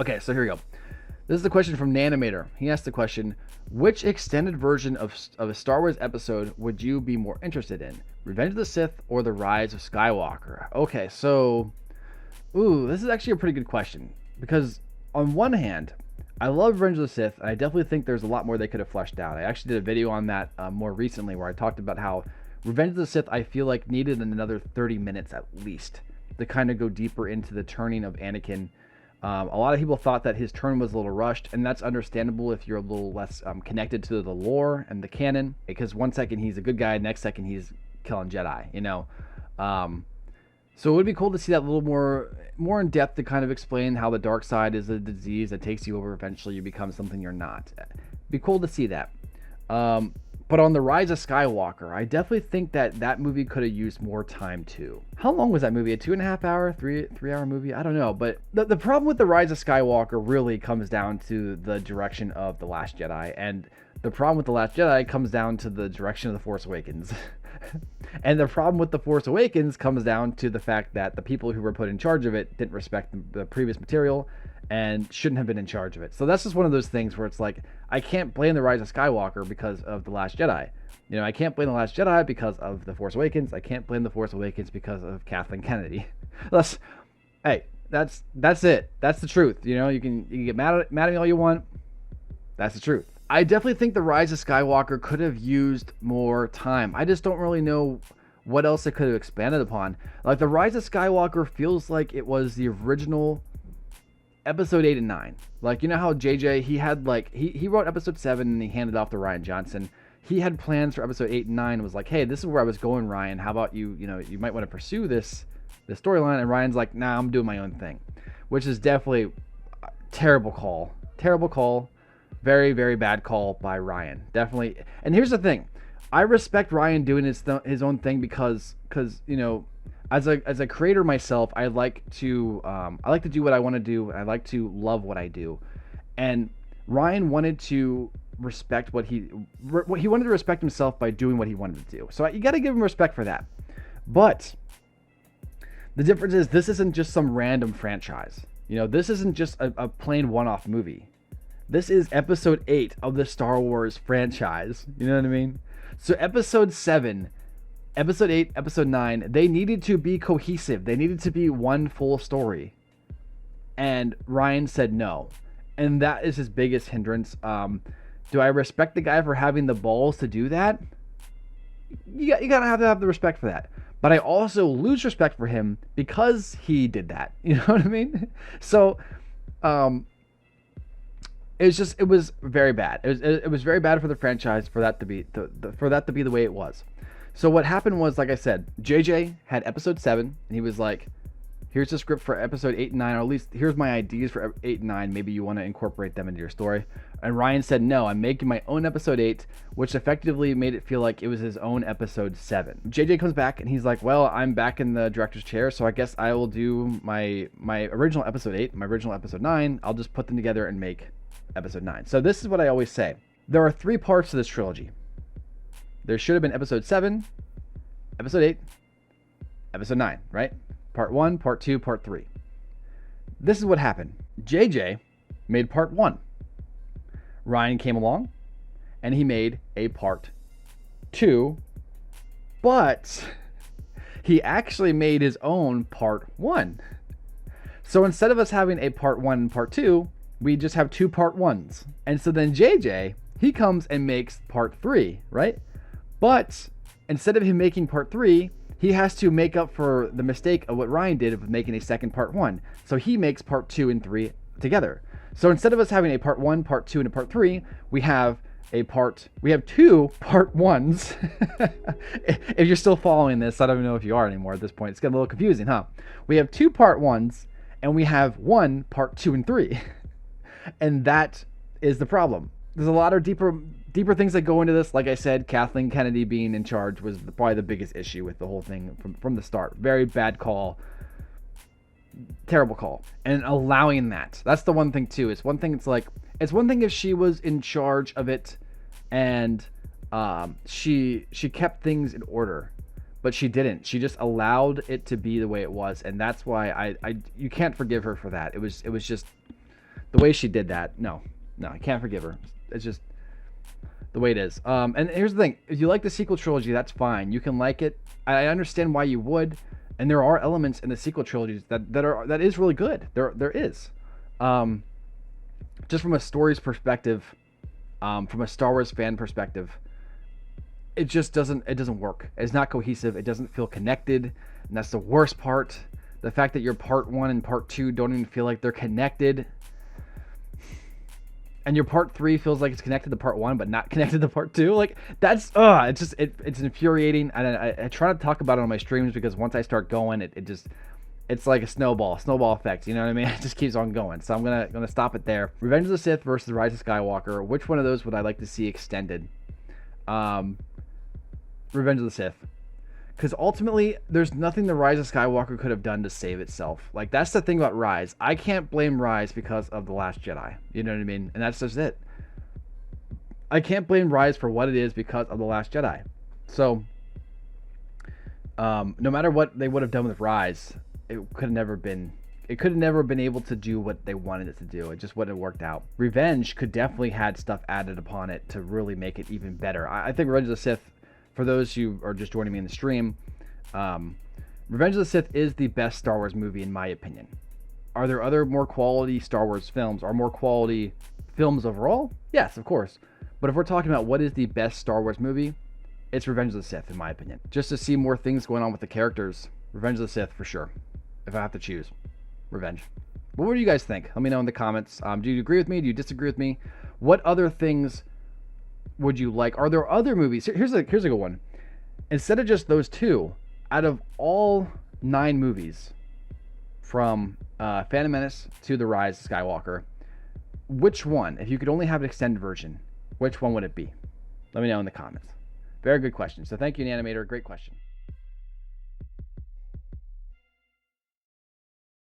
Okay, so here we go. This is the question from Nanimator. He asked the question, which extended version of a Star Wars episode would you be more interested in? Revenge of the Sith or The Rise of Skywalker? Okay, so, this is actually a pretty good question. Because, on one hand, I love Revenge of the Sith, and I definitely think there's a lot more they could have fleshed out. I actually did a video on that more recently where I talked about how Revenge of the Sith, I feel like, needed another 30 minutes at least to kind of go deeper into the turning of Anakin. A lot of people thought that his turn was a little rushed, and that's understandable if you're a little less connected to the lore and the canon, because one second he's a good guy, next second he's killing Jedi, you know. So it would be cool to see that a little more in depth to kind of explain how the dark side is a disease that takes you over. Eventually, you become something you're not. Be cool to see that. But on The Rise of Skywalker, I definitely think that movie could have used more time too. How long was that movie? A 2.5 hour, three hour movie? I don't know. But the problem with The Rise of Skywalker really comes down to the direction of The Last Jedi. And the problem with The Last Jedi comes down to the direction of The Force Awakens. And the problem with The Force Awakens comes down to the fact that the people who were put in charge of it didn't respect the previous material and shouldn't have been in charge of it. So that's just one of those things where it's like, I can't blame The Rise of Skywalker because of The Last Jedi. You know, I can't blame The Last Jedi because of The Force Awakens. I can't blame The Force Awakens because of Kathleen Kennedy. That's it. That's the truth. You know, you can get mad at me all you want. That's the truth. I definitely think The Rise of Skywalker could have used more time. I just don't really know what else it could have expanded upon. Like, The Rise of Skywalker feels like it was the original episode 8 and 9. Like, you know how JJ, he had like, he wrote episode 7 and he handed off to Rian Johnson. He had plans for episode 8 and 9 and was like, hey, this is where I was going, Ryan. How about you know, you might want to pursue this storyline. And Ryan's like, nah, I'm doing my own thing. Which is definitely a terrible call. Terrible call. Very, very bad call by Ryan. Definitely. And here's the thing. I respect Ryan doing his own thing because you know, as a creator myself, I like to do what I want to do. And I like to love what I do. And Ryan wanted to respect what he wanted to respect himself by doing what he wanted to do. So you got to give him respect for that. But the difference is this isn't just some random franchise. You know, this isn't just a plain one-off movie. This is episode 8 of the Star Wars franchise. You know what I mean? So episode 7, episode 8, episode 9, they needed to be cohesive. They needed to be one full story. And Ryan said no. And that is his biggest hindrance. Do I respect the guy for having the balls to do that? You gotta have the respect for that. But I also lose respect for him because he did that. You know what I mean? So, it was very bad. It was very bad for the franchise for that to be the way it was. So what happened was, like I said, JJ had episode 7, and he was like, here's the script for episode 8 and 9, or at least here's my ideas for 8 and 9. Maybe you want to incorporate them into your story. And Ryan said, no, I'm making my own episode 8, which effectively made it feel like it was his own episode 7. JJ comes back and he's like, well, I'm back in the director's chair, so I guess I will do my original episode 8, my original episode 9. I'll just put them together and make episode 9. So this is what I always say. There are 3 parts to this trilogy. There should have been episode 7, episode 8, episode 9, right? Part 1, part 2, part 3. This is what happened. JJ made part 1. Ryan came along and he made a part 2, but he actually made his own part 1. So instead of us having a part 1 and part 2, we just have 2 part 1s. And so then JJ, he comes and makes part 3, right? But instead of him making part 3, he has to make up for the mistake of what Ryan did of making a second part 1. So he makes part 2 and 3 together. So instead of us having a part 1, part 2, and a part 3, we have 2 part 1s. If you're still following this, I don't even know if you are anymore at this point. It's getting a little confusing, huh? We have 2 part 1s, and we have 1 part 2 and 3. And that is the problem. There's a lot of deeper things that go into this. Like I said, Kathleen Kennedy being in charge was probably the biggest issue with the whole thing from the start. Very bad call. Terrible call. And allowing that's the one thing too. It's one thing if she was in charge of it and she kept things in order, but she didn't. She just allowed it to be the way it was, and that's why I you can't forgive her for that. It was just The way she did that, no, I can't forgive her. It's just the way it is. And here's the thing: if you like the sequel trilogy, that's fine. You can like it. I understand why you would, and there are elements in the sequel trilogies that is really good. There is, just from a story's perspective, from a Star Wars fan perspective, it just doesn't work. It's not cohesive. It doesn't feel connected, and that's the worst part. The fact that your part 1 and part 2 don't even feel like they're connected. And your part 3 feels like it's connected to part 1, but not connected to part 2. Like, that's, it's infuriating. And I try to talk about it on my streams because once I start going, it's like a snowball effect. You know what I mean? It just keeps on going. So I'm gonna stop it there. Revenge of the Sith versus The Rise of Skywalker. Which one of those would I like to see extended? Revenge of the Sith. Because ultimately, there's nothing The Rise of Skywalker could have done to save itself. Like, that's the thing about Rise. I can't blame Rise because of The Last Jedi. You know what I mean? And that's just it. I can't blame Rise for what it is because of The Last Jedi. So, no matter what they would have done with Rise, it could have never been able to do what they wanted it to do. It just wouldn't have worked out. Revenge could definitely had stuff added upon it to really make it even better. I think Revenge of the Sith, for those who are just joining me in the stream, Revenge of the Sith is the best Star Wars movie in my opinion. Are there other more quality Star Wars films or more quality films overall? Yes, of course. But if we're talking about what is the best Star Wars movie, it's Revenge of the Sith in my opinion. Just to see more things going on with the characters, Revenge of the Sith for sure. If I have to choose, Revenge. What do you guys think? Let me know in the comments. Do you agree with me? Do you disagree with me? What other things would you like? Are there other movies? Here's a good one. Instead of just those two, out of all 9 movies, from Phantom Menace to The Rise of Skywalker, which one, if you could only have an extended version, which one would it be? Let me know in the comments. Very good question. So thank you, Animator. Great question.